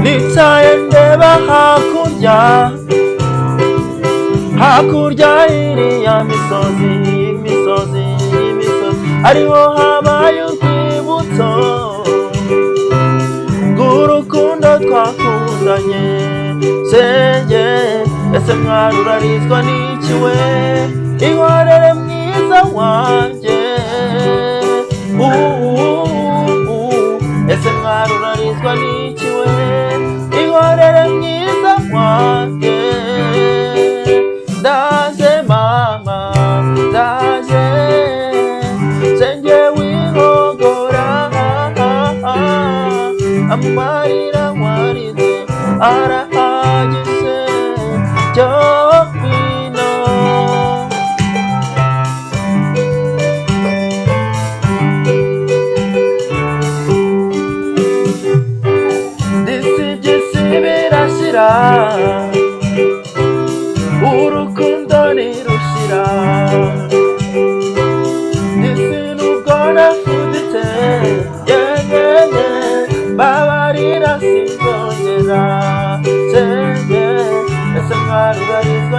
nicaye ndeba hakurya, hakurya iriya misozi, imisozi, imisozi, ariho habaye urwibutso rw'urukundo twakundanye. Shenge ese mwari urarizwa n'iki we, ihorere mwiza wanjye. Ese mwari urarizwa n'iki we, ihorere mwiza wanjye. Ndaje mama, ndaje, shenge wihogora, amarira warize arahagije, cyo ngwino. By'isi birashira, urukundo nirushira, isi nubwo nafuditse, babarira sinzongera. Shenge ese mwari urarizwa